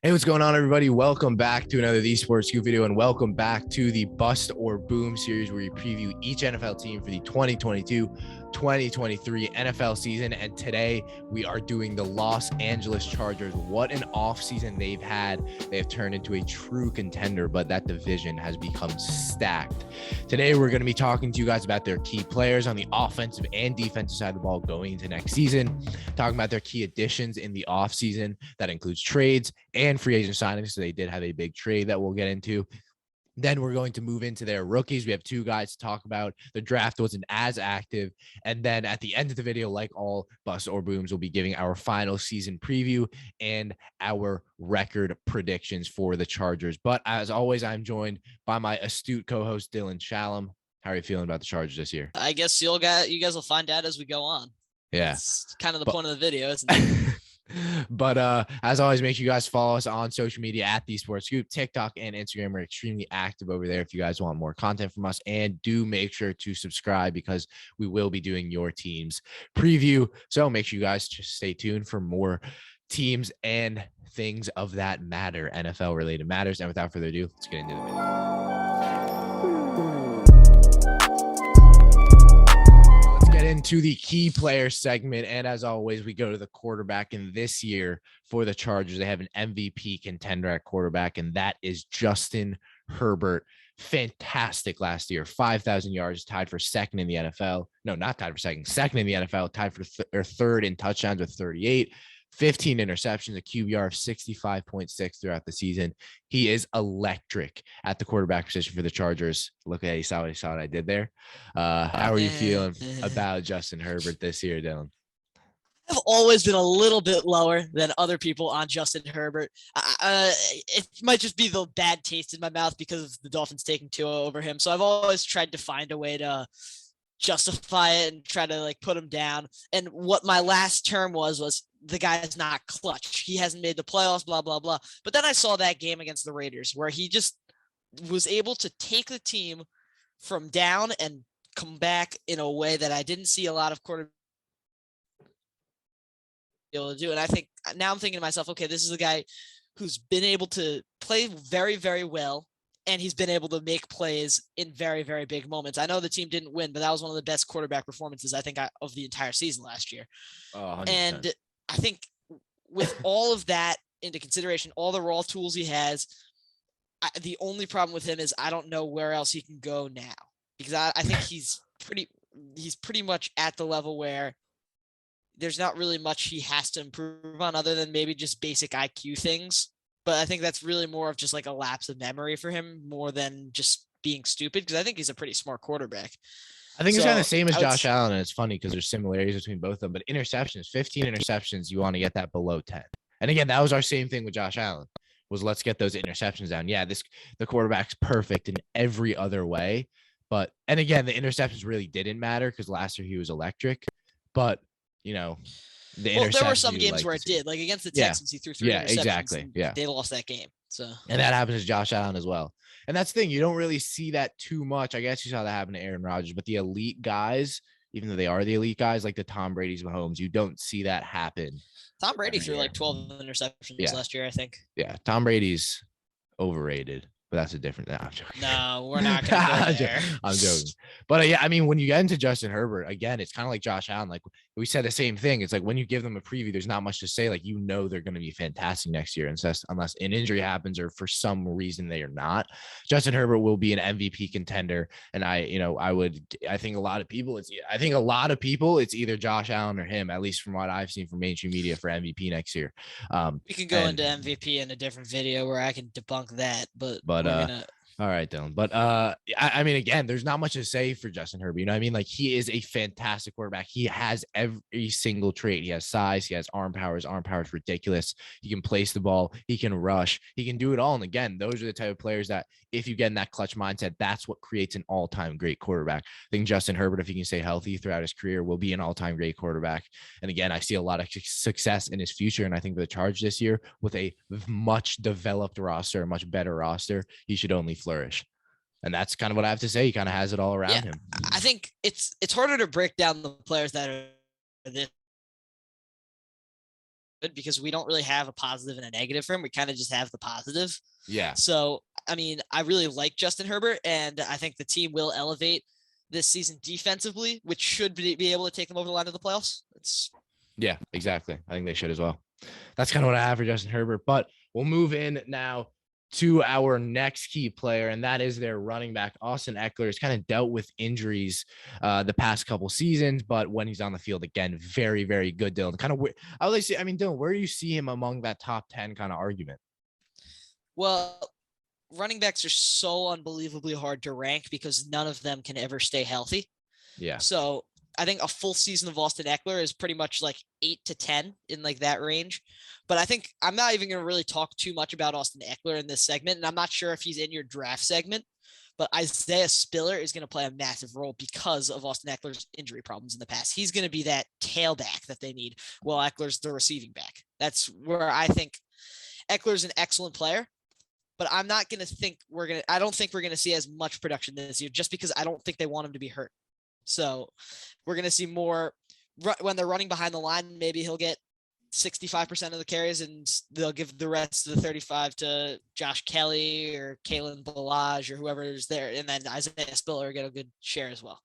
Hey, what's going on, everybody? Welcome back to another TheeSportsScoop video, and welcome back to the Bust or Boom series where we preview each NFL team for the 2022-2023 NFL season. And today we are doing the Los Angeles Chargers. What an offseason they've had. They have turned into a true contender, but that division has become stacked. Today we're going to be talking to you guys about their key players on the offensive and defensive side of the ball going into next season, talking about their key additions in the offseason. That includes trades and free agent signings. So they did have a big trade that we'll get into. Then we're going to move into their rookies. We have two guys to talk about. The draft wasn't as active. And then at the end of the video, like all Bust or Booms, we'll be giving our final season preview and our record predictions for the Chargers. But as always, I'm joined by my astute co-host, Dylan Shalom. How are you feeling about the Chargers this year? I guess you guys will find out as we go on. Yeah. It's kind of the point of the video, isn't it? But as always, make sure you guys follow us on social media at TheeSportsScoop, TikTok and Instagram. We're extremely active over there if you guys want more content from us. And do make sure to subscribe because we will be doing your team's preview. So make sure you guys just stay tuned for more teams and things of that matter, NFL related matters. And without further ado, let's get into the video. Into the key player segment. And as always, we go to the quarterback. And this year for the Chargers, they have an MVP contender at quarterback, and that is Justin Herbert. Fantastic last year, 5,000 yards, tied for second in the NFL. No, not tied for second in the NFL, tied for third in touchdowns with 38. 15 interceptions, a QBR of 65.6 throughout the season. He is electric at the quarterback position for the Chargers. Look at you saw what I did there. How are you feeling about Justin Herbert this year, Dylan? I've always been a little bit lower than other people on Justin Herbert. It might just be the bad taste in my mouth because of the Dolphins taking Tua over him. So I've always tried to find a way to justify it and try to put him down. And what my last term was the guy is not clutch. He hasn't made the playoffs, blah, blah, blah. But then I saw that game against the Raiders where he just was able to take the team from down and come back in a way that I didn't see a lot of quarterbacks able to do. And I think now I'm thinking to myself, okay, this is a guy who's been able to play very, very well. And he's been able to make plays in very, very big moments. I know the team didn't win, but that was one of the best quarterback performances, I think, of the entire season last year. Oh, and I think with all of that into consideration, all the raw tools he has, the only problem with him is I don't know where else he can go now. Because I think he's pretty much at the level where there's not really much he has to improve on other than maybe just basic IQ things. But I think that's really more of just like a lapse of memory for him more than just being stupid, because I think he's a pretty smart quarterback. I think it's kind of the same as Josh Allen, and it's funny because there's similarities between both of them. But interceptions, 15 interceptions, you want to get that below 10. And again, that was our same thing with Josh Allen, was let's get those interceptions down. Yeah, the quarterback's perfect in every other way. And again, the interceptions really didn't matter because last year he was electric. But, there were some games where it did, like against the Texans, he threw 3 interceptions. Exactly. Yeah, they lost that game. So, and that happens to Josh Allen as well. And that's the thing, you don't really see that too much. I guess you saw that happen to Aaron Rodgers, but the elite guys, even though they are the elite guys, like the Tom Brady's, Mahomes, you don't see that happen. Tom Brady threw like 12 interceptions last year, I think. Yeah, Tom Brady's overrated. But that's a different. I'm joking. No, we're not going to go there. I'm joking. But yeah, I mean, when you get into Justin Herbert, again, it's kind of like Josh Allen. Like we said the same thing. It's like when you give them a preview, there's not much to say. Like, they're going to be fantastic next year, unless an injury happens or for some reason they are not. Justin Herbert will be an MVP contender, and I think a lot of people, it's either Josh Allen or him. At least from what I've seen from mainstream media for MVP next year. We can go into MVP in a different video where I can debunk that, but all right, Dylan. But I mean, again, there's not much to say for Justin Herbert. You know what I mean? Like, he is a fantastic quarterback. He has every single trait. He has size. He has arm power. His arm power is ridiculous. He can place the ball. He can rush. He can do it all. And again, those are the type of players that if you get in that clutch mindset, that's what creates an all-time great quarterback. I think Justin Herbert, if he can stay healthy throughout his career, will be an all-time great quarterback. And again, I see a lot of success in his future. And I think the Chargers this year, with a much developed roster, a much better roster, he should only flourish. And that's kind of what I have to say. He kind of has it all around him. I think it's harder to break down the players that are this because we don't really have a positive and a negative for him. We kind of just have the positive. Yeah. So, I mean, I really like Justin Herbert, and I think the team will elevate this season defensively, which should be able to take them over the line of the playoffs. Yeah, exactly. I think they should as well. That's kind of what I have for Justin Herbert, but we'll move in now to our next key player, and that is their running back. Austin Ekeler has kind of dealt with injuries the past couple seasons, but when he's on the field, again, very, very good, Dylan. Kind of, I would like to see, I mean, Dylan, where do you see him among that top 10 kind of argument? Well, running backs are so unbelievably hard to rank because none of them can ever stay healthy. Yeah. So I think a full season of Austin Ekeler is pretty much like 8 to 10 in like that range. But I think I'm not even going to really talk too much about Austin Ekeler in this segment. And I'm not sure if he's in your draft segment, but Isaiah Spiller is going to play a massive role because of Austin Eckler's injury problems in the past. He's going to be that tailback that they need while Eckler's the receiving back. That's where I think Eckler's an excellent player. But I'm not going to think I don't think we're going to see as much production this year just because I don't think they want him to be hurt. So we're going to see more when they're running behind the line. Maybe he'll get 65% of the carries and they'll give the rest of the 35 to Josh Kelly or Kalen Balaj or whoever is there. And then Isaiah Spiller will get a good share as well.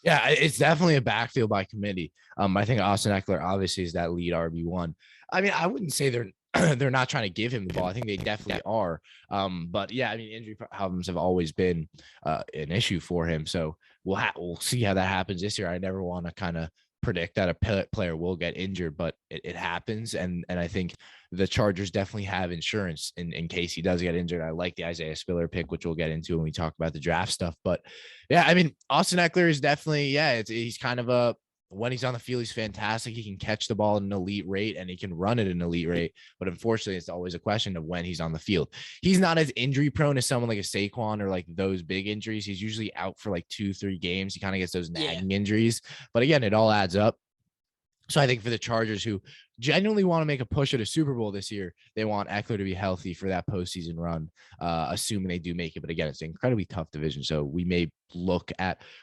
Yeah, it's definitely a backfield by committee. I think Austin Ekeler obviously is that lead RB1. I mean, I wouldn't say they're not trying to give him the ball. I think they definitely are. But yeah, I mean, injury problems have always been an issue for him. So we'll see how that happens this year. I never want to kind of predict that a player will get injured, but it happens. And I think the Chargers definitely have insurance in case he does get injured. I like the Isaiah Spiller pick, which we'll get into when we talk about the draft stuff. But yeah, I mean, Austin Ekeler is definitely, he's kind of when he's on the field, he's fantastic. He can catch the ball at an elite rate and he can run at an elite rate. But unfortunately, it's always a question of when he's on the field. He's not as injury prone as someone like a Saquon or like those big injuries. He's usually out for like 2-3 games. He kind of gets those nagging injuries. But again, it all adds up. So I think for the Chargers, who genuinely want to make a push at a Super Bowl this year, they want Ekeler to be healthy for that postseason run, assuming they do make it. But again, it's an incredibly tough division. So we may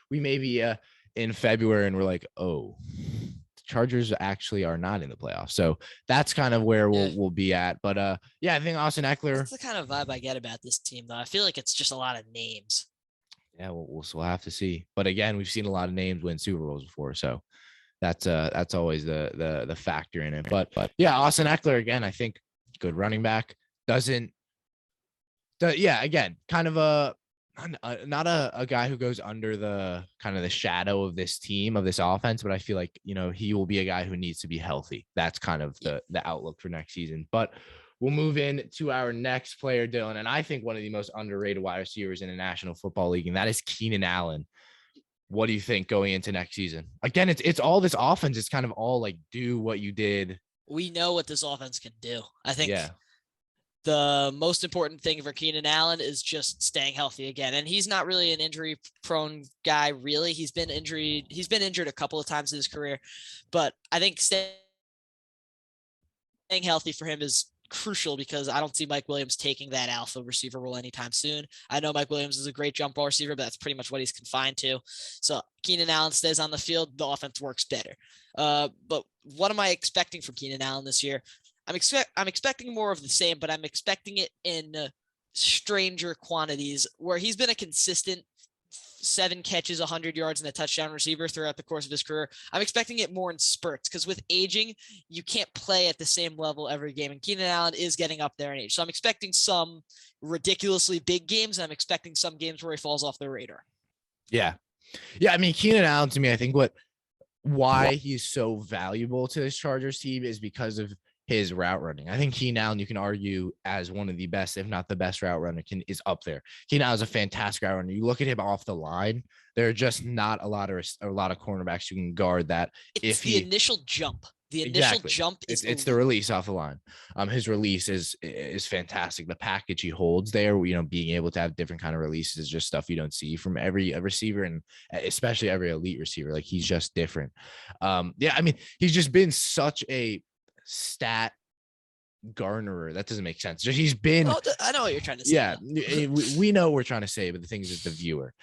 be in February and we're like, oh, the Chargers actually are not in the playoffs. So that's kind of where we'll be at. But I think Austin Ekeler. That's the kind of vibe I get about this team, though. I feel like it's just a lot of names. Yeah, we'll have to see. But again, we've seen a lot of names win Super Bowls before. So that's always the factor in it. But yeah, Austin Ekeler, again, I think good running back. Again, kind of not a guy who goes under the kind of the shadow of this team, of this offense, but I feel like, he will be a guy who needs to be healthy. That's kind of the outlook for next season. But we'll move in to our next player, Dylan, and I think one of the most underrated wide receivers in the National Football League, and that is Keenan Allen. What do you think going into next season? Again, it's all this offense. It's kind of all like do what you did. We know what this offense can do. I think the most important thing for Keenan Allen is just staying healthy again. And he's not really an injury prone guy, really. He's been injured a couple of times in his career, but I think staying healthy for him is crucial because I don't see Mike Williams taking that alpha receiver role anytime soon. I know Mike Williams is a great jump ball receiver, but that's pretty much what he's confined to. So Keenan Allen stays on the field, the offense works better. But what am I expecting from Keenan Allen this year? I'm expecting more of the same, but I'm expecting it in stranger quantities where he's been a consistent 7 catches, 100 yards, and a touchdown receiver throughout the course of his career. I'm expecting it more in spurts because with aging, you can't play at the same level every game. And Keenan Allen is getting up there in age. So I'm expecting some ridiculously big games. And I'm expecting some games where he falls off the radar. Yeah. Yeah. I mean, Keenan Allen, to me, I think why he's so valuable to this Chargers team is because of his route running. I think Keenan Allen, you can argue as one of the best, if not the best route runner, is up there. Keenan Allen is a fantastic route runner. You look at him off the line, there are just not a lot of cornerbacks who can guard that. It's the initial jump. The initial jump is it's the release off the line. His release is fantastic. The package he holds there, being able to have different kind of releases is just stuff you don't see from every receiver, and especially every elite receiver. Like, he's just different. I mean, he's just been such a stat garnerer. That doesn't make sense. He's been. Oh, I know what you're trying to say. Yeah, we know what we're trying to say, but the thing is, the viewer.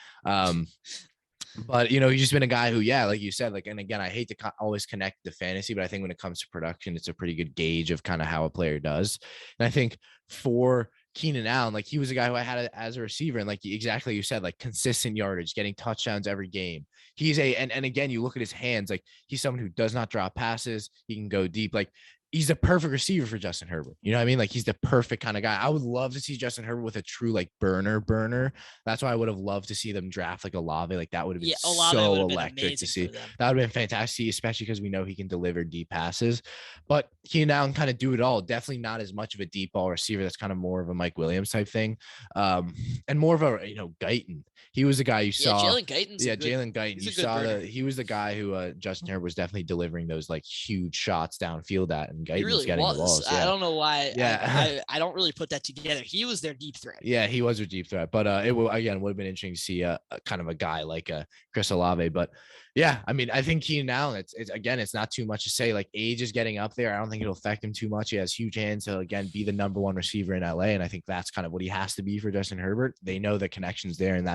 But, he's just been a guy who, yeah, like you said, like, and again, I hate to always connect the fantasy, but I think when it comes to production, it's a pretty good gauge of kind of how a player does. And I think for Keenan Allen, like he was a guy who I had as a receiver, and like exactly you said, like consistent yardage, getting touchdowns every game. And again, you look at his hands, like he's someone who does not drop passes. He can go deep. Like he's the perfect receiver for Justin Herbert. You know what I mean? Like he's the perfect kind of guy. I would love to see Justin Herbert with a true like burner. That's why I would have loved to see them draft like Olave. Like that would have been so electric to see. That would have been fantastic, especially because we know he can deliver deep passes. But Keenan Allen kind of do it all. Definitely not as much of a deep ball receiver. That's kind of more of a Mike Williams type thing. And more of a, Guyton. He was the guy you saw. Jalen Guyton's Jalen Guyton. You saw he was the guy who Justin Herbert was definitely delivering those like huge shots downfield at, and Guyton was getting the balls. Yeah. I don't know why. Yeah. I don't really put that together. He was their deep threat. Yeah, he was a deep threat, but it would have been interesting to see a kind of a guy like Chris Olave. But yeah, I mean, I think Keenan Allen, it's not too much to say. Like age is getting up there. I don't think it'll affect him too much. He has huge hands to again be the number one receiver in LA, and I think that's kind of what he has to be for Justin Herbert. They know the connection's there, and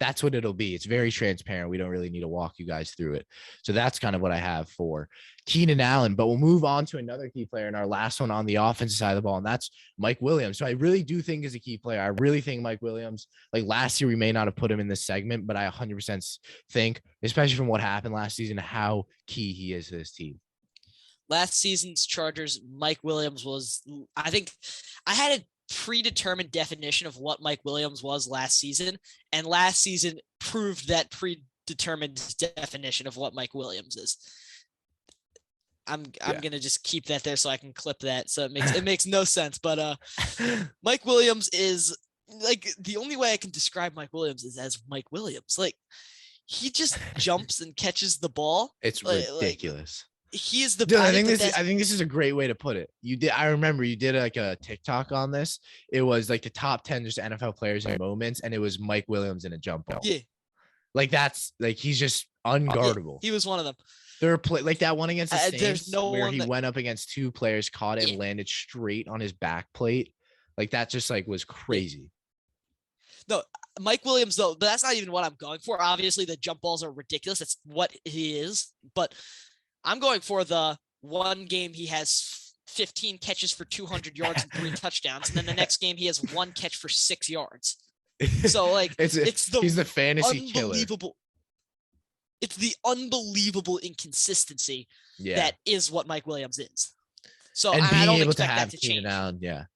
that's what it'll be. It's very transparent. We don't really need to walk you guys through it. So that's kind of what I have for Keenan Allen. But we'll move on to another key player in our last one on the offensive side of the ball, and that's Mike Williams. So I really do think is a key player. I really think Mike Williams, like last year, we may not have put him in this segment, but I 100% think, especially from what happened last season, how key he is to this team. Last season's Chargers, Mike Williams was, I think I had a predetermined definition of what Mike Williams was last season, and last season proved that predetermined definition of what Mike Williams is. I'm gonna just keep that there so I can clip that. So it makes no sense. But Mike Williams is like the only way I can describe Mike Williams is as Mike Williams. Like he just jumps and catches the ball. It's ridiculous. He is the. Dude, I think this is a great way to put it. I remember you did like a TikTok on this. It was like the top 10 just NFL players in moments, and it was Mike Williams in a jump ball. Yeah, like that's like he's just unguardable. He was one of them. There are like that one against the Saints where he went up against two players, caught it, and landed straight on his back plate. Like that just like was crazy. No, Mike Williams though, but that's not even what I'm going for. Obviously, the jump balls are ridiculous. That's what he is. But I'm going for the one game he has 15 catches for 200 yards and 3 touchdowns, and then the next game he has 1 catch for 6 yards. So like he's the fantasy killer. It's the unbelievable inconsistency that is what Mike Williams is. So and I don't able expect to have that to change. Allen, yeah.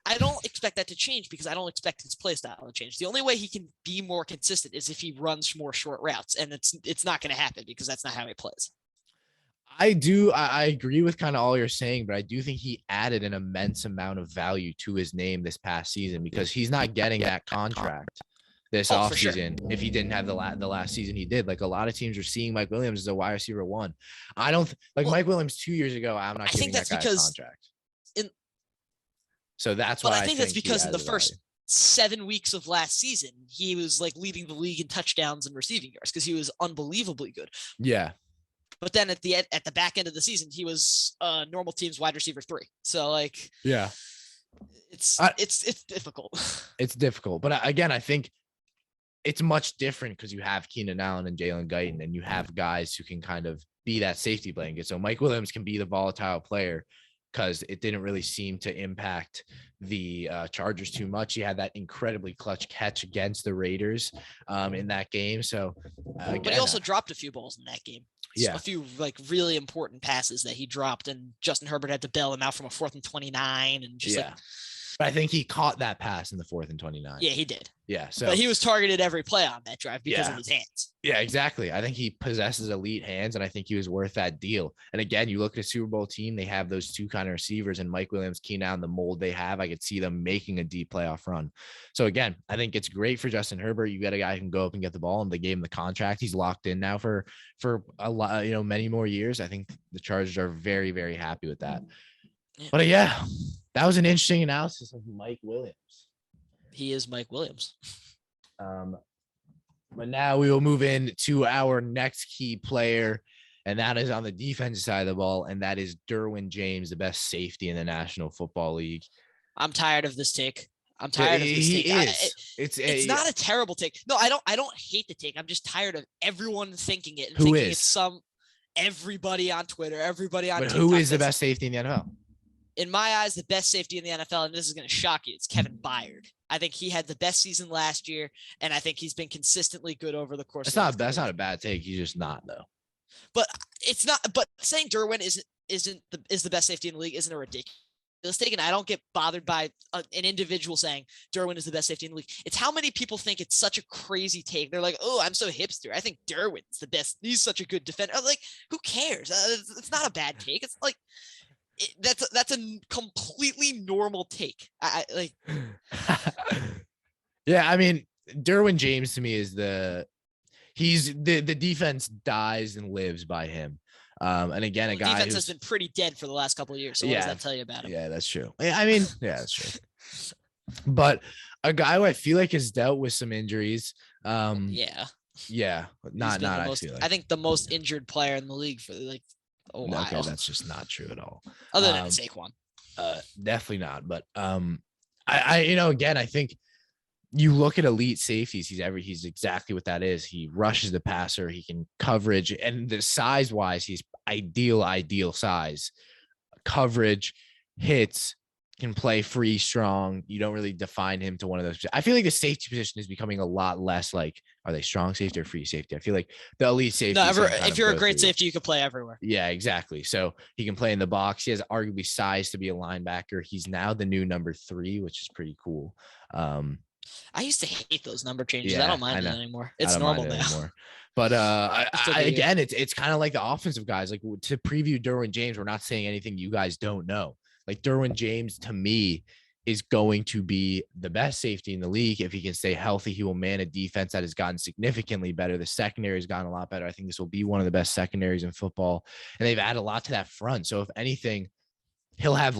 I don't expect that to change because I don't expect his play style to change. The only way he can be more consistent is if he runs more short routes, and it's not going to happen because that's not how he plays. I agree with kind of all you're saying, but I do think he added an immense amount of value to his name this past season because he's not getting that contract this offseason if he didn't have the last season he did. Like a lot of teams are seeing Mike Williams as a wide receiver 1. I don't Mike Williams 2 years ago. I'm not giving that guy a contract. So that's why I think that's because in the first 7 weeks of last season, he was like leading the league in touchdowns and receiving yards because he was unbelievably good. Yeah. But then at the back end of the season, he was normal team's wide receiver 3. So like, yeah, it's difficult. It's difficult. But again, I think it's much different because you have Keenan Allen and Jalen Guyton, and you have guys who can kind of be that safety blanket. So Mike Williams can be the volatile player because it didn't really seem to impact the Chargers too much. He had that incredibly clutch catch against the Raiders in that game. So, again, but he also dropped a few balls in that game. Yeah, a few like really important passes that he dropped, and Justin Herbert had to bail him out from a 4th and 29, and just But I think he caught that pass in the 4th and 29. Yeah, he did. Yeah. So, but he was targeted every play on that drive because of his hands. Yeah, exactly. I think he possesses elite hands, and I think he was worth that deal. And again, you look at a Super Bowl team, they have those two kind of receivers, and Mike Williams, Keenan Allen, the mold they have, I could see them making a deep playoff run. So again, I think it's great for Justin Herbert. You got a guy who can go up and get the ball, and they gave him the contract. He's locked in now for a lot, many more years. I think the Chargers are very, very happy with that. Yeah. But yeah, that was an interesting analysis of Mike Williams. He is Mike Williams. But now we will move in to our next key player, and that is on the defensive side of the ball, and that is Derwin James, the best safety in the National Football League. I'm tired of this take. I'm tired of this He take. is. It's not a terrible take. No, I don't hate the take. I'm just tired of everyone thinking it and Who thinking is? it's everybody on Twitter, everybody on But TikTok. who is the best safety in the NFL? In my eyes, the best safety in the NFL, and this is going to shock you, it's Kevin Byrd. I think he had the best season last year, and I think he's been consistently good over the course. That's not a bad take. He's just not though. But it's not. But saying Derwin is the best safety in the league isn't a ridiculous take, and I don't get bothered by an individual saying Derwin is the best safety in the league. It's how many people think it's such a crazy take. They're like, "Oh, I'm so hipster. I think Derwin's the best. He's such a good defender." I'm like, who cares? It's not a bad take. It's like. That's a completely normal take. Yeah, I mean, Derwin James to me is the defense dies and lives by him. And again, a guy defense has been pretty dead for the last couple of years. So what does that tell you about him? Yeah, that's true. I mean, yeah, that's true. But a guy who I feel like has dealt with some injuries. Yeah, not I feel like. I think the most injured player in the league for like. Oh, wow. Okay, that's just not true at all. Other than Saquon. Definitely not. But I again, I think you look at elite safeties, he's exactly what that is. He rushes the passer, he can coverage, and the size wise, he's ideal size. Coverage, hits, can play free, strong. You don't really define him to one of those. I feel like the safety position is becoming a lot less like, are they strong safety or free safety? I feel like the elite safety. No, if you're a great safety, you can play everywhere. Yeah, exactly. So he can play in the box. He has arguably size to be a linebacker. He's now the new number 3, which is pretty cool. I used to hate those number changes. Yeah, I don't mind it anymore. It's normal now. Anymore. But again, it's kind of like the offensive guys. Like to preview Derwin James, we're not saying anything you guys don't know. Like Derwin James, to me, is going to be the best safety in the league. If he can stay healthy, he will man a defense that has gotten significantly better. The secondary has gotten a lot better. I think this will be one of the best secondaries in football. And they've added a lot to that front. So if anything, he'll have,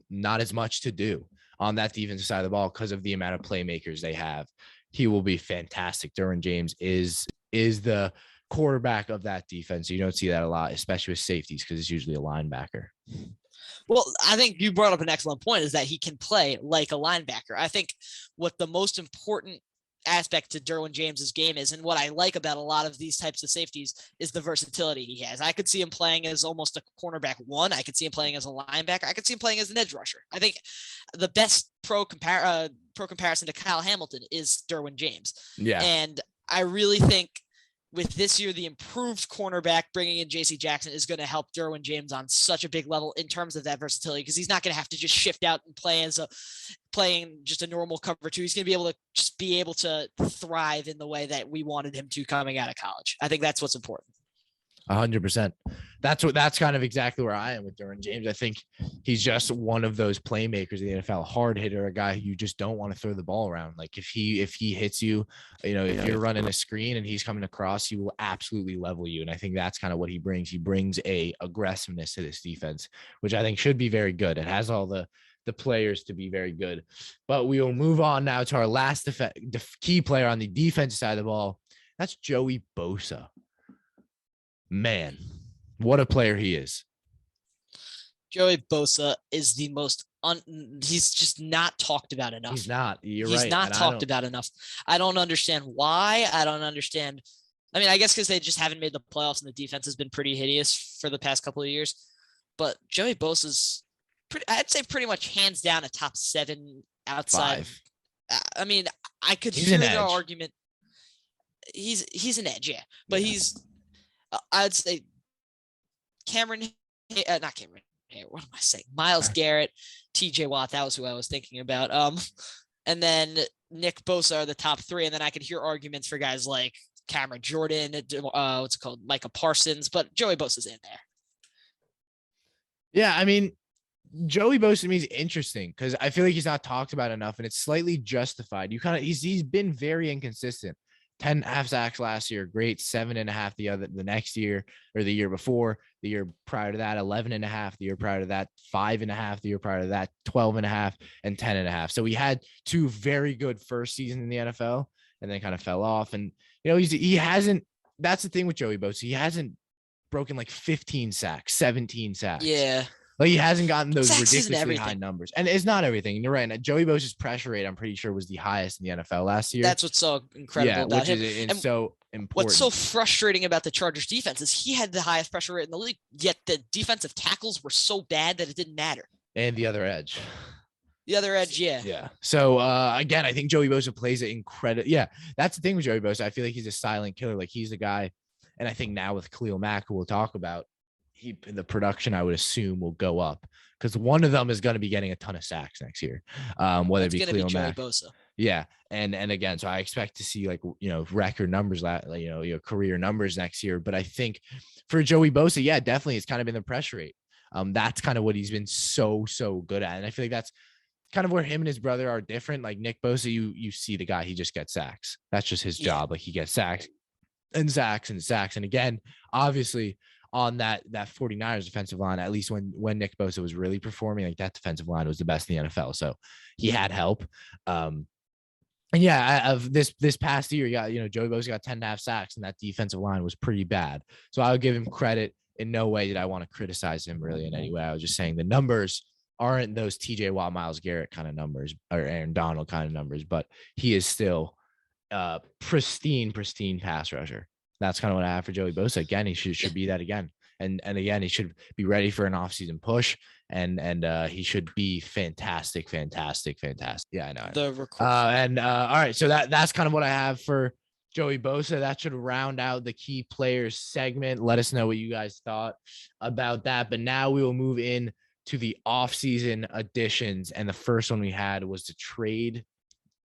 not as much to do on that defensive side of the ball because of the amount of playmakers they have. He will be fantastic. Derwin James is the quarterback of that defense. You don't see that a lot, especially with safeties, because it's usually a linebacker. Well, I think you brought up an excellent point, is that he can play like a linebacker. I think what the most important aspect to Derwin James's game is, and what I like about a lot of these types of safeties, is the versatility he has. I could see him playing as almost a cornerback 1. I could see him playing as a linebacker. I could see him playing as an edge rusher. I think the best pro comparison to Kyle Hamilton is Derwin James. Yeah. And I really think with this year, the improved cornerback bringing in J.C. Jackson is going to help Derwin James on such a big level in terms of that versatility, because he's not going to have to just shift out and playing just a normal cover 2. He's going to be able to thrive in the way that we wanted him to coming out of college. I think that's what's important. 100%. That's kind of exactly where I am with Derwin James. I think he's just one of those playmakers in the NFL, hard hitter, a guy who you just don't want to throw the ball around. Like if he hits you, if you're running a screen and he's coming across, he will absolutely level you. And I think that's kind of what he brings. He brings a aggressiveness to this defense, which I think should be very good. It has all the players to be very good. But we will move on now to our last key player on the defensive side of the ball. That's Joey Bosa. Man, what a player he is. Joey Bosa is the most he's just not talked about enough. He's not. He's not talked about enough. I don't understand why. I don't understand. I mean, I guess because they just haven't made the playoffs and the defense has been pretty hideous for the past couple of years. But Joey Bosa's I'd say pretty much hands down a top 7 outside. 5. I mean, I could hear the argument. He's an edge, yeah. But he's I'd say not Cameron. What am I saying? Myles Garrett, TJ Watt. That was who I was thinking about. And then Nick Bosa are the top 3. And then I could hear arguments for guys like Cameron Jordan, Micah Parsons, but Joey Bosa's in there. Yeah. I mean, Joey Bosa to me is interesting because I feel like he's not talked about enough, and it's slightly justified. He's been very inconsistent. 10.5 sacks last year, great. 7.5 the next year, or the year before. The year prior to that, 11.5. The year prior to that, 5.5. The year prior to that, 12.5 and 10.5. So he had 2 very good first seasons in the NFL, and then kind of fell off. And he hasn't. That's the thing with Joey Bosa. He hasn't broken like 15 sacks, 17 sacks. Yeah. Like he hasn't gotten those Sacks isn't ridiculously high everything. numbers, and it's not everything. You're right. And Joey Bosa's pressure rate, I'm pretty sure, was the highest in the NFL last year. That's what's so incredible about which him. is And so what's important. so frustrating about the Chargers defense is he had the highest pressure rate in the league, yet the defensive tackles were so bad that it didn't matter. And the other edge. The other edge, yeah. Yeah. So again, I think Joey Bosa plays it incredible. Yeah, that's the thing with Joey Bosa. I feel like he's a silent killer. Like he's the guy, and I think now with Khalil Mack, who we'll talk about, the production I would assume will go up because one of them is going to be getting a ton of sacks next year. Whether it be Khalil Mack. Bosa. Yeah. And again, so I expect to see record numbers, career numbers next year. But I think for Joey Bosa, yeah, definitely it's kind of been the pressure rate. That's kind of what he's been so good at. And I feel like that's kind of where him and his brother are different. Like Nick Bosa, you see the guy, he just gets sacks. That's just his job. Like he gets sacks and sacks and sacks. And again, obviously on that 49ers defensive line, at least when Nick Bosa was really performing, like that defensive line was the best in the NFL. So he had help. And yeah, of this past year, Joey Bosa got 10.5 sacks and that defensive line was pretty bad. So I would give him credit. In no way did I want to criticize him really in any way. I was just saying the numbers aren't those TJ Watt, Myles Garrett kind of numbers or Aaron Donald kind of numbers, but he is still pristine pass rusher. That's kind of what I have for Joey Bosa. Again, he should be that again. And again, he should be ready for an offseason push. And he should be fantastic. Yeah, I know. All right. So that's kind of what I have for Joey Bosa. That should round out the key players segment. Let us know what you guys thought about that. But now we will move in to the offseason additions. And the first one we had was to trade,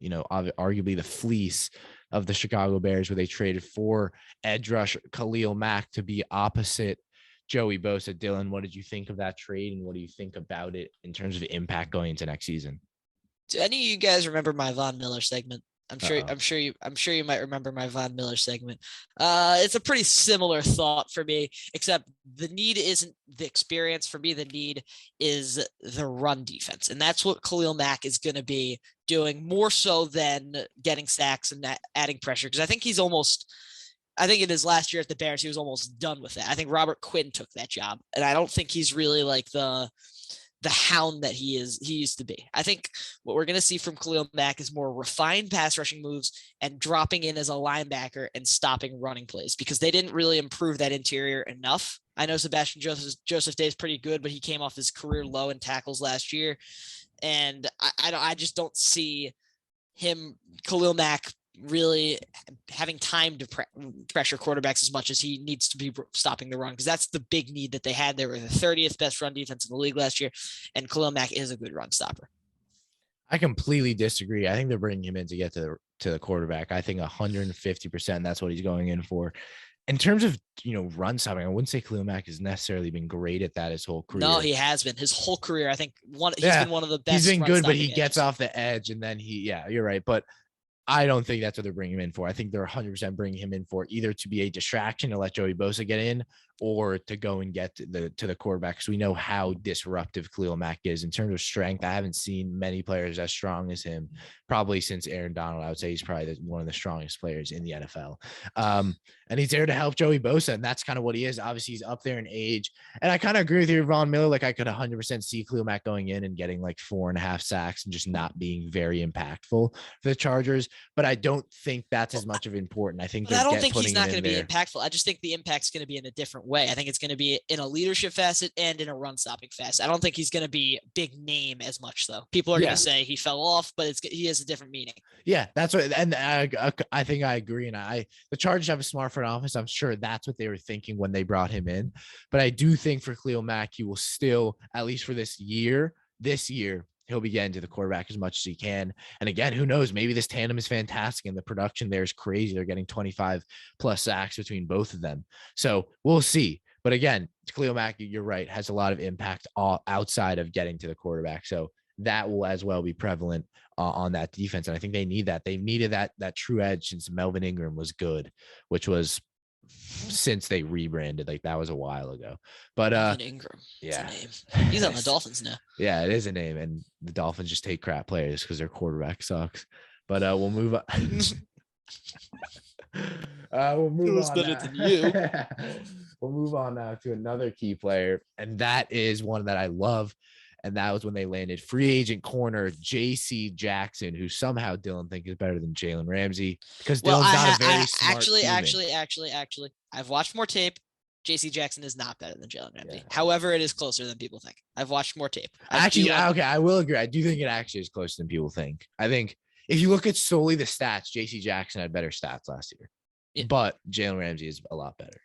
arguably the fleece of the Chicago Bears, where they traded for edge rush Khalil Mack to be opposite Joey Bosa. Dylan, what did you think of that trade, and what do you think about it in terms of impact going into next season? Do any of you guys remember my Von Miller segment? I'm sure you might remember my Von Miller segment. It's a pretty similar thought for me, except the need isn't the experience. For me, the need is the run defense. And that's what Khalil Mack is going to be doing more so than getting sacks and adding pressure. Because I think in his last year at the Bears, he was almost done with that. I think Robert Quinn took that job. And I don't think he's really like the hound that he used to be. I think what we're going to see from Khalil Mack is more refined pass rushing moves and dropping in as a linebacker and stopping running plays, because they didn't really improve that interior enough. I know Sebastian Joseph Day is pretty good, but he came off his career low in tackles last year. And I just don't see Khalil Mack, really having time to pressure quarterbacks as much as he needs to be stopping the run, because that's the big need that they had. They were the 30th best run defense in the league last year, and Khalil Mack is a good run stopper. I completely disagree. I think they're bringing him in to get to the quarterback. I think 150% that's what he's going in for. In terms of, run stopping, I wouldn't say Khalil Mack has necessarily been great at that his whole career. No, he has been his whole career. I think he's been one of the best. He's been good, but he gets off the edge, and then you're right. But I don't think that's what they're bringing him in for. I think they're 100% bringing him in for either to be a distraction to let Joey Bosa get in, or to go and get to the quarterback. Because we know how disruptive Khalil Mack is in terms of strength. I haven't seen many players as strong as him, probably since Aaron Donald. I would say he's probably one of the strongest players in the NFL. And he's there to help Joey Bosa, and that's kind of what he is. Obviously, he's up there in age. And I kind of agree with you, Von Miller. Like, I could 100% see Khalil Mack going in and getting like 4.5 sacks and just not being very impactful for the Chargers. But I don't think that's as much of important. I think he's not going to be impactful. I just think the impact's going to be in a different way. I think it's going to be in a leadership facet and in a run stopping facet. I don't think he's going to be big name as much, though. People are going to say he fell off, but he has a different meaning. Yeah, that's what. And I think I agree. And the Chargers have a smart front office. I'm sure that's what they were thinking when they brought him in. But I do think for Khalil Mack, he will still, at least for this year, he'll be getting to the quarterback as much as he can. And again, who knows? Maybe this tandem is fantastic and the production there is crazy. They're getting 25 plus sacks between both of them. So we'll see. But again, Khalil Mack, you're right, has a lot of impact outside of getting to the quarterback. So that will as well be prevalent on that defense. And I think they need that. They needed that true edge since Melvin Ingram was good, which was since they rebranded. Like, that was a while ago. But Ingram, yeah, he's on the Dolphins now. Yeah, it is a name, and the Dolphins just take crap players because their quarterback sucks. But we'll move on. We'll move on. Better than you. we'll move on now to another key player, and that is one that I love. And that was when they landed free agent corner J.C. Jackson, who somehow Dylan thinks is better than Jalen Ramsey because Well, Dylan's not a very smart actually, human. I've watched more tape. J.C. Jackson is not better than Jalen Ramsey. Yeah. However, it is closer than people think. I've watched more tape. Actually, okay, I will agree. I do think it actually is closer than people think. I think if you look at solely the stats, J.C. Jackson had better stats last year, but Jalen Ramsey is a lot better.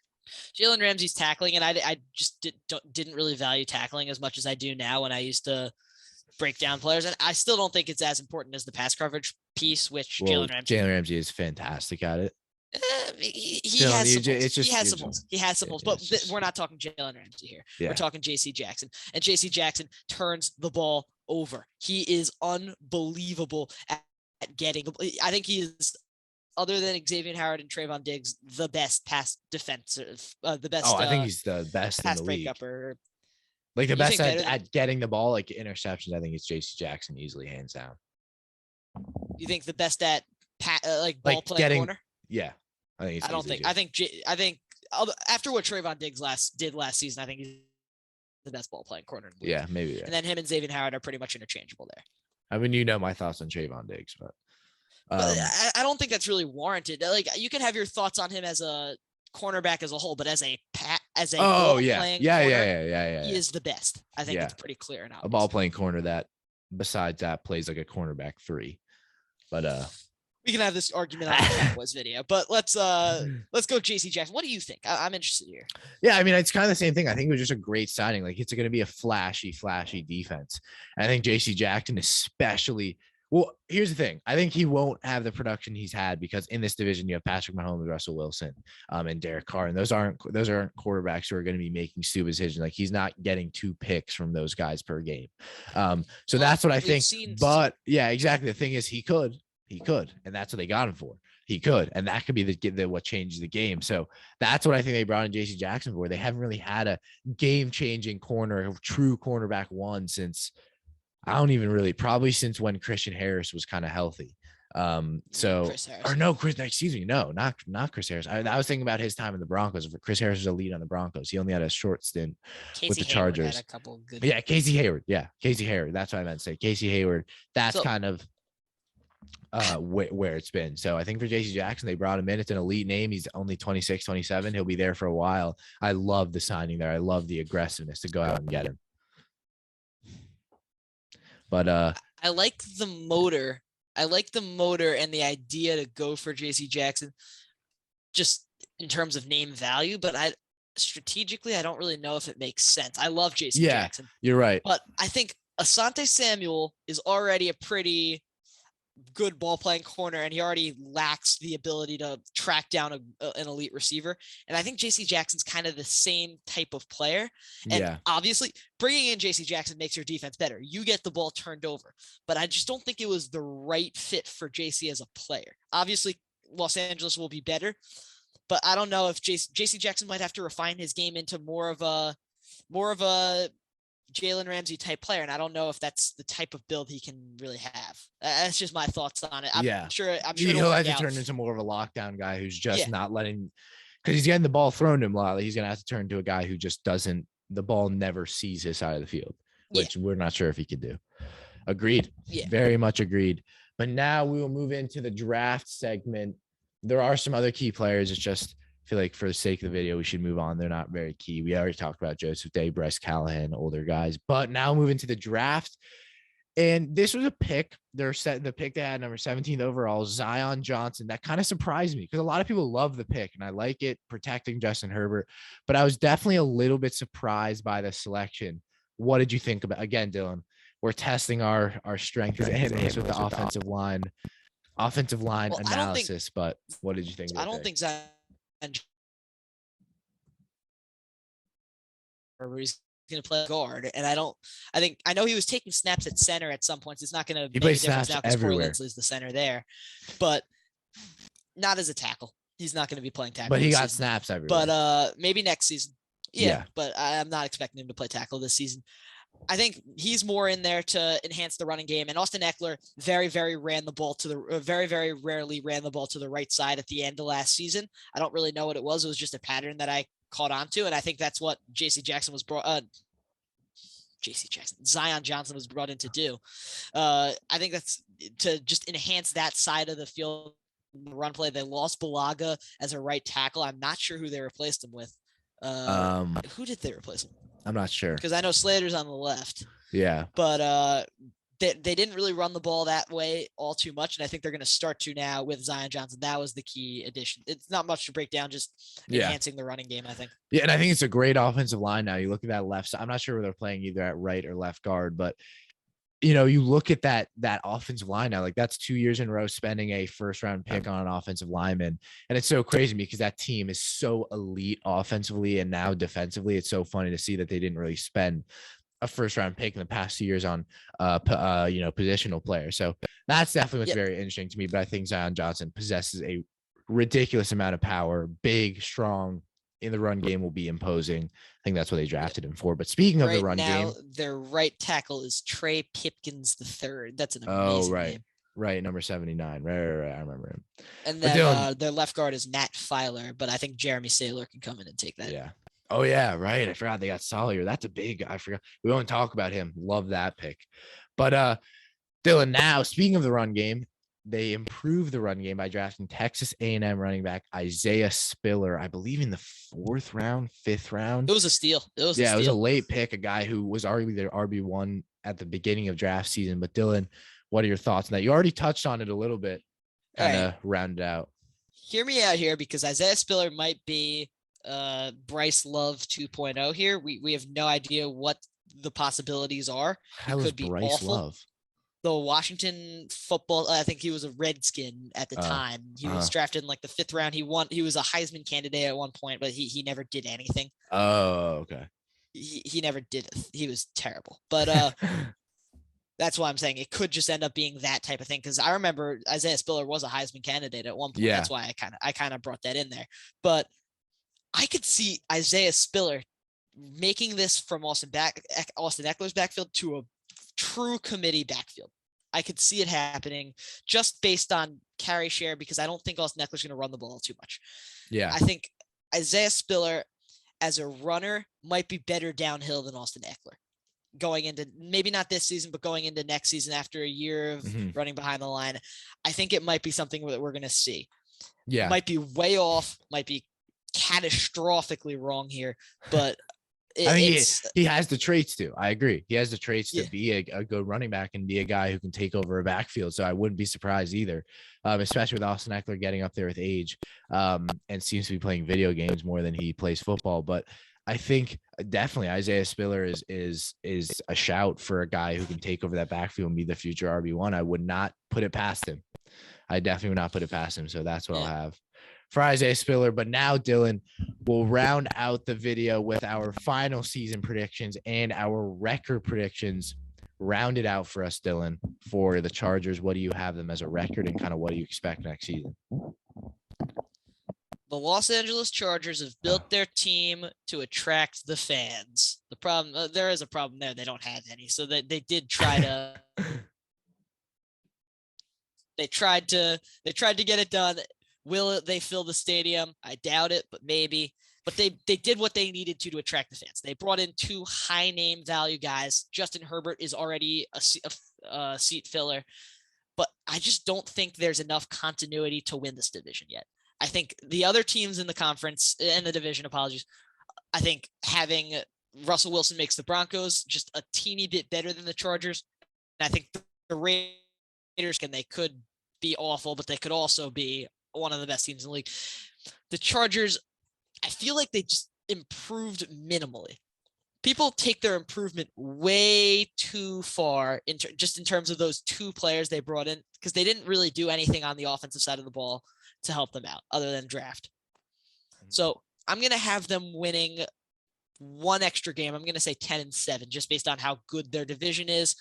Jalen Ramsey's tackling, and I just didn't really value tackling as much as I do now when I used to break down players. And I still don't think it's as important as the pass coverage piece, which Jalen Ramsey is fantastic at it. He has some holes, but we're not talking Jalen Ramsey here. Yeah. We're talking J.C. Jackson, and J.C. Jackson turns the ball over. He is unbelievable at getting. I think he is, other than Xavier Howard and Trayvon Diggs, the best pass defensive, the best. I think he's the best in the league. Like the best at getting the ball, like interceptions. I think it's J.C. Jackson easily, hands down. You think the best at ball playing corner? Yeah, I think. I think after what Trayvon Diggs did last season, I think he's the best ball playing corner in the league. Yeah, maybe. Yeah. And then him and Xavier Howard are pretty much interchangeable there. I mean, my thoughts on Trayvon Diggs, but I don't think that's really warranted. Like, you can have your thoughts on him as a cornerback as a whole, but as a ball playing corner, he is the best. I think it's pretty clear now. A ball playing corner that, besides that, plays like a cornerback 3. But we can have this argument on the Cowboys video, but let's go J.C. Jackson. What do you think? I'm interested here. Yeah, I mean, it's kind of the same thing. I think it was just a great signing. Like, it's going to be a flashy defense. And I think J.C. Jackson especially. Well, here's the thing. I think he won't have the production he's had because in this division you have Patrick Mahomes, Russell Wilson, and Derek Carr, and those aren't quarterbacks who are going to be making stupid decisions. Like, he's not getting 2 picks from those guys per game. So that's what I think. But yeah, exactly. The thing is, he could, and that's what they got him for. He could, and that could be the what changes the game. So that's what I think they brought in J.C. Jackson for. They haven't really had a game-changing corner, a true cornerback 1 since. I don't even really, probably since when Christian Harris was kind of healthy. Chris Harris. I was thinking about his time in the Broncos. Chris Harris was a lead on the Broncos. He only had a short stint with the Chargers. Had a couple good Casey Hayward. Yeah, Casey Hayward. That's what I meant to say. Casey Hayward. That's kind of where it's been. So I think for J.C. Jackson, they brought him in. It's an elite name. He's only 26, 27. He'll be there for a while. I love the signing there. I love the aggressiveness to go out and get him. But I like the motor. I like the motor and the idea to go for J.C. Jackson just in terms of name value, but strategically, I don't really know if it makes sense. I love J.C. Jackson. You're right. But I think Asante Samuel is already a pretty good ball playing corner, and he already lacks the ability to track down an elite receiver. And I think J.C. Jackson's kind of the same type of player. And obviously bringing in J.C. Jackson makes your defense better. You get the ball turned over, but I just don't think it was the right fit for J.C. as a player. Obviously Los Angeles will be better, but I don't know if J.C. Jackson might have to refine his game into more of a Jalen Ramsey type player, and I don't know if that's the type of build he can really have. That's just my thoughts on it. I'm sure he'll have to turn into more of a lockdown guy who's just not letting, because he's getting the ball thrown to him a lot. He's going to have to turn to a guy who just doesn't, the ball never sees his side of the field, which we're not sure if he could do. Agreed. Yeah. Very much agreed. But now we will move into the draft segment. There are some other key players. It's just, I feel like for the sake of the video, we should move on. They're not very key. We already talked about Joseph Day, Bryce Callahan, older guys. But now moving to the draft. And this was a pick. The pick they had number 17th overall, Zion Johnson. That kind of surprised me because a lot of people love the pick, and I like it, protecting Justin Herbert. But I was definitely a little bit surprised by the selection. What did you think about? Again, Dylan, we're testing our strength with the offensive line analysis. But what did you think? I don't think Zion. He's going to play guard, and I know he was taking snaps at center at some points. It's not going to make a difference now because Corey Linsley's the center there, but not as a tackle. He's not going to be playing tackle. But he got snaps everywhere. But maybe next season. Yeah, but I'm not expecting him to play tackle this season. I think he's more in there to enhance the running game. And Austin Eckler very, very rarely ran the ball to the right side at the end of last season. I don't really know what it was. It was just a pattern that I caught on to. And I think that's what Zion Johnson was brought in to do. I think that's to just enhance that side of the field. Run play. They lost Balaga as a right tackle. I'm not sure who they replaced him with. Who did they replace him? I'm not sure. Because I know Slater's on the left. Yeah. But they didn't really run the ball that way all too much. And I think they're going to start to now with Zion Johnson. That was the key addition. It's not much to break down, just enhancing the running game, I think. Yeah, and I think it's a great offensive line now. You look at that left side. I'm not sure where they're playing either at right or left guard, but you look at that offensive line now, like that's 2 years in a row spending a first round pick on an offensive lineman. And it's so crazy because that team is so elite offensively and now defensively. It's so funny to see that they didn't really spend a first round pick in the past 2 years on positional players. So that's definitely what's very interesting to me. But I think Zion Johnson possesses a ridiculous amount of power, big, strong, in the run game, will be imposing. I think that's what they drafted him for. But speaking of the run game, their right tackle is Trey Pipkins III. That's an amazing name. Right, number 79. Right. I remember him. And then their left guard is Nat Filer, but I think Jeremy Saylor can come in and take that. Yeah. Oh yeah, right. I forgot they got Sawyer. That's a big. I forgot. We won't talk about him. Love that pick. But Dylan, now speaking of the run game, they improved the run game by drafting Texas A&M running back Isaiah Spiller, I believe in the 4th round, 5th round. It was a steal. It was a late pick, a guy who was arguably their RB1 at the beginning of draft season. But Dylan, what are your thoughts on that? You already touched on it a little bit, kind of rounded out. Hear me out here, because Isaiah Spiller might be Bryce Love 2.0 here. We have no idea what the possibilities are. How could be Bryce awful. Love? The Washington football, I think he was a Redskin at the time. He was drafted in like the 5th round. He was a Heisman candidate at one point, but he never did anything. Oh, okay. He never did. He was terrible. But that's why I'm saying it could just end up being that type of thing. Because I remember Isaiah Spiller was a Heisman candidate at one point. Yeah. That's why I kind of brought that in there. But I could see Isaiah Spiller making this from Austin Eckler's backfield to a true committee backfield. I could see it happening just based on carry share, because I don't think Austin Eckler's going to run the ball too much. Yeah. I think Isaiah Spiller as a runner might be better downhill than Austin Eckler going into, maybe not this season, but going into next season after a year of running behind the line. I think it might be something that we're going to see. Yeah. Might be way off, might be catastrophically wrong here, but I mean, he has the traits to. I agree. He has the traits to be a good running back and be a guy who can take over a backfield. So I wouldn't be surprised either, especially with Austin Eckler getting up there with age and seems to be playing video games more than he plays football. But I think definitely Isaiah Spiller is a shout for a guy who can take over that backfield and be the future RB1. I would not put it past him. I definitely would not put it past him. So that's what I'll have for Isaiah Spiller. But now, Dylan, we'll round out the video with our final season predictions and our record predictions. Round it out for us, Dylan, for the Chargers. What do you have them as a record, and kind of what do you expect next season? The Los Angeles Chargers have built their team to attract the fans. The problem, there is a problem there. They don't have any. So they did try to, they tried to get it done. Will they fill the stadium? I doubt it, but maybe. But they did what they needed to attract the fans. They brought in 2 high name value guys. Justin Herbert is already a seat filler, but I just don't think there's enough continuity to win this division yet. I think the other teams in the conference, in the division, I think having Russell Wilson makes the Broncos just a teeny bit better than the Chargers. And I think the Raiders they could be awful, but they could also be one of the best teams in the league. The Chargers, I feel like they just improved minimally. People take their improvement way too far in terms of those 2 players they brought in, because they didn't really do anything on the offensive side of the ball to help them out other than draft. So I'm going to have them winning 1 extra game. I'm going to say 10-7, just based on how good their division is.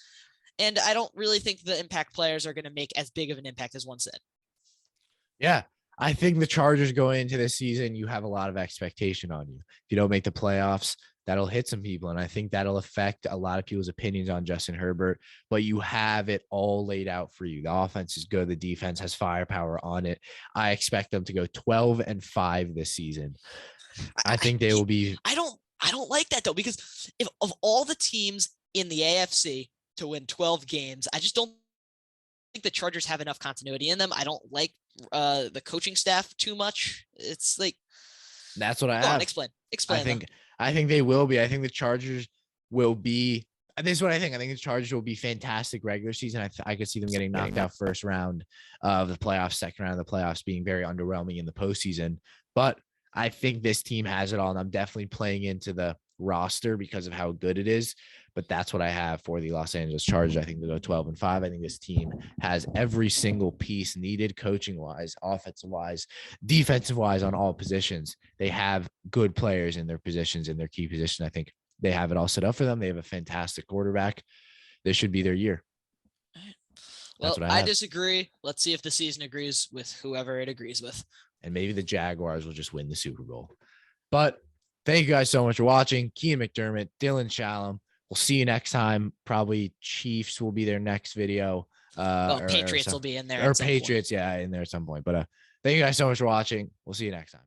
And I don't really think the impact players are going to make as big of an impact as one said. Yeah, I think the Chargers going into this season, you have a lot of expectation on you. If you don't make the playoffs, that'll hit some people. And I think that'll affect a lot of people's opinions on Justin Herbert, but you have it all laid out for you. The offense is good. The defense has firepower on it. I expect them to go 12-5 this season. I think they will be. I don't like that though, because if of all the teams in the AFC to win 12 games, I just don't think the Chargers have enough continuity in them. I don't like the coaching staff too much. It's like, That's what I go have. on, explain. I think they will be. I think the Chargers will be. This is what I think. I think the Chargers will be fantastic regular season. I could see them getting knocked out first round of the playoffs, second round of the playoffs, being very underwhelming in the postseason. But I think this team has it all, and I'm definitely playing into the roster because of how good it is. But that's what I have for the Los Angeles Chargers. I think they'll go 12-5. I think this team has every single piece needed, coaching wise, offensive wise, defensive wise, on all positions. They have good players in their positions, in their key position. I think they have it all set up for them. They have a fantastic quarterback. This should be their year. Well, I disagree. Let's see if the season agrees with whoever it agrees with. And maybe the Jaguars will just win the Super Bowl. But thank you guys so much for watching. Keenan McDermott, Dylan Shalom. We'll see you next time. Probably Chiefs will be their next video. Patriots will be in there. Or Patriots, in there at some point. But thank you guys so much for watching. We'll see you next time.